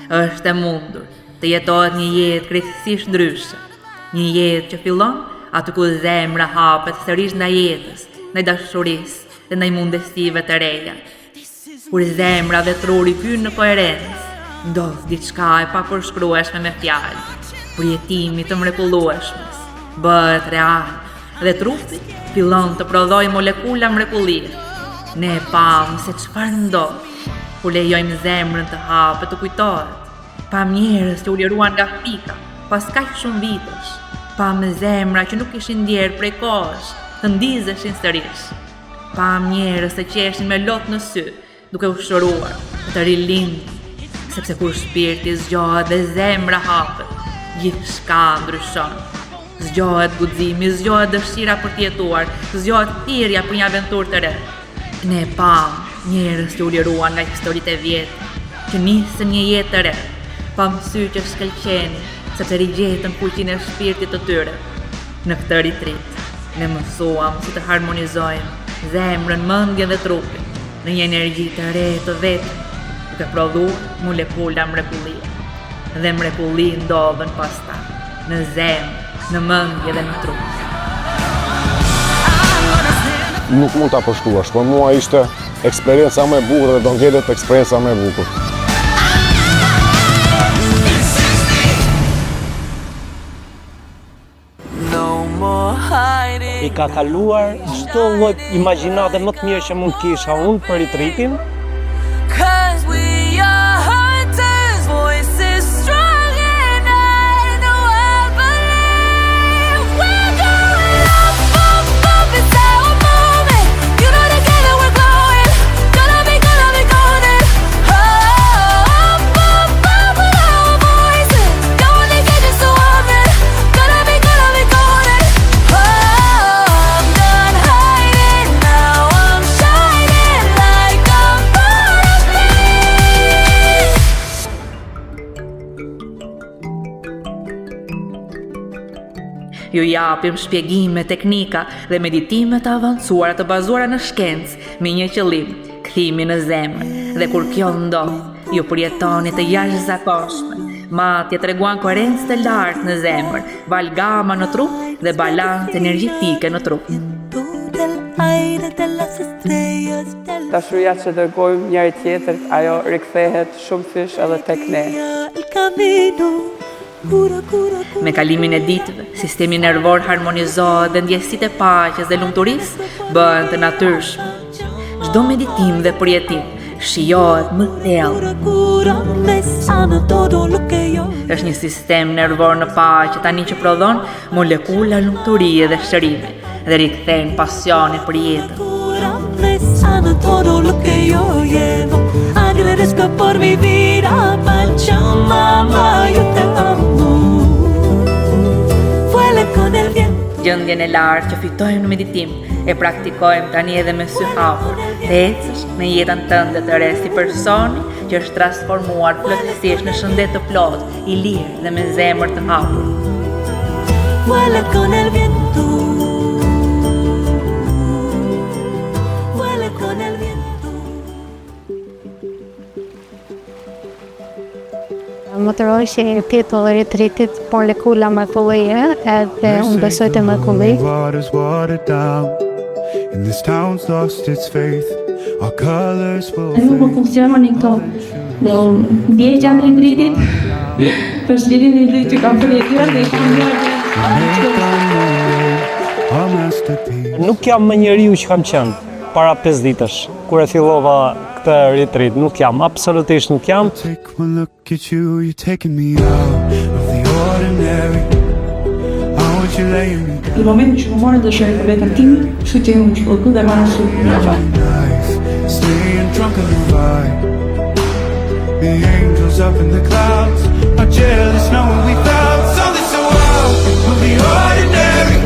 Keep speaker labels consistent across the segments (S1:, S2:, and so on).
S1: Është e mundur të jetohet një jetë krejtësisht ndryshe, një jetë që fillon aty ku zemra hapet sërish ndaj jetës, ndaj dashurisë dhe ndaj mundësive të reja. Kur zemra dhe truri hyn në koherencë, ndodh diçka e papërshkrueshme me fjalë, përjetimi të mrekullueshmes, bëhet real dhe trupi fillon të prodhojë molekula mrekullie. Ne pam se çfarë ndodh kur lejojmë zemrën të hapet të kujtohet. Pam njerëz që u liruan nga pika pas kaq shumë vitesh. Pam zemra që nuk ishin ndjerë prej kohësh, të ndizeshin sërish. Pam njerëz që qeshin me lot në sy, duke u shëruar të rilindin, sepse kur shpirti zgjohet dhe zemra hapet, gjithçka ndryshon. Zgjohet guximi, zgjohet dëshira për të jetuar, zgjohet thirrja për një aventurë të re. Ne pam njerëz që u liruan nga historitë e vjetra, që nisën një jetë të re. Pam sy që shkëlqenin, sepse rigjetën fuqinë e shpirtit të tyre. Në këtë retreat, ne mësuam si të harmonizojmë zemrën, mendjen dhe trupin në një energji të re të vetëm, duke prodhuar molekula mrekullie. Dhe mrekulli ndodhen pastaj në zemër, në mendje dhe në trup.
S2: Nuk mund ta përshkruash, por mua ishte eksperienca më e bukur dhe do ngjelet eksperienca më e bukur.
S3: I ka kaluar çdo lloj imagjinate më të mirë që mund kisha unë për retreatin.
S1: Ju japim shpjegime, teknika dhe meditime të avancuara të bazuara në shkencë me një qëllim, kthimi në zemër. Dhe kur kjo ndodh, ju përjetoni të jashtëzakonshme. Matja treguan koherencë të lartë në zemër, valgama në trup dhe balancë energjetike në trup.
S4: Dashuria që dërgojmë njëri tjetër, ajo rikthehet shumë fish edhe tek ne.
S1: Me kalimin e ditëve, sistemi nervor harmonizohet dhe ndjesitë e paqes dhe lumturisë bëhen të natyrshme. Çdo meditim dhe përjetim shijohet më thellë. Është një sistem nervor në paqe tani që prodhon molekula lumturie dhe shërimi dhe rikthen pasionin për jetën. Gjendjen e lartë që fitojmë në meditim e praktikojmë tani edhe me sy hapur, të ecësh në jetën tënde të re si personi që është transformuar plotësisht në shëndet të plot, i lirë dhe me zemër të hapur.
S5: Më të rojshë e titull e retreatit molekula mrekullie, edhe unë besoj të mrekulli.
S6: Nuk më funksiononin këto. Dhe unë ndjej gjatë retreatit, për shlirin e retreatit që kam përjetuar dhe i kam
S3: Nuk jam më njeriu që kam qenë para 5 ditësh, kur e fillova këtë retreat. Nuk jam, absolutisht nuk jam.
S6: Në momentin që më morën dëshirë për vetën tim, kështu që unë shpëllku dhe marrë shumë nga fakt. The angels up in the clouds are jealous knowing we found something so wild. We'll be ordinary.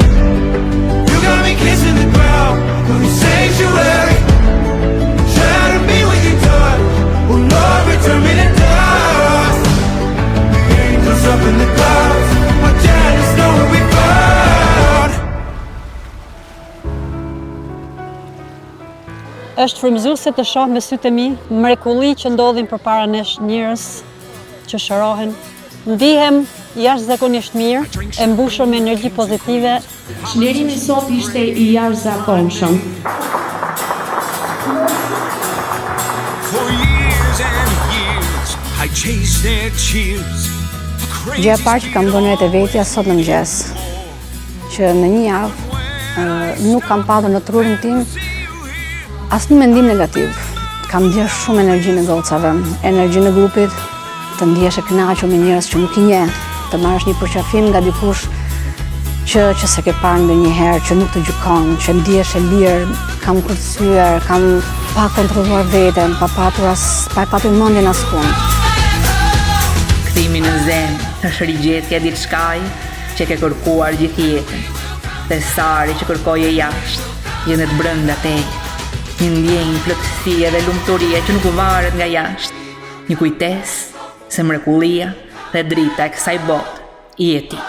S6: You got me kissing the ground. We'll be sanctuary. Try to be what you taught. Oh Lord, return me to dust. The angels up in the clouds are jealous knowing we found.
S7: Është frymëzuese të shoh me sytë e mi mrekulli që ndodhin përpara nesh, njerëz që shërohen. Ndihem jashtëzakonisht mirë, e mbushur me energji pozitive.
S8: Çlirimi sot ishte I jashtëzakonshëm.
S6: For years and years, I chased their cheers.
S9: Gjëja e parë që kam bënë vetë vetja sot në mëngjes, që në një javë nuk kam padur në trurin tim asnjë mendim negativ. Kam ndier shumë energji në gocave, energji në grupit, të ndihesh e kënaqur me njerëz që nuk I njeh, të marrësh një përqafim nga dikush që s'e ke parë ndonjëherë, që nuk të gjykon, që ndihesh e lirë, kam kurthyer, kam pa kontrolluar veten, pa patur mendjen askund.
S1: Kthimi në zemër, është rigjetja diçkaj që ke kërkuar gjithë jetën. Dhe sari që kërkoje jashtë, jenet brenda teje. Një ndjenjë plotësie dhe lumturie që nuk varet nga jashtë. Një kujtesë se mrekullia dhe drita e kësaj bote I je ti.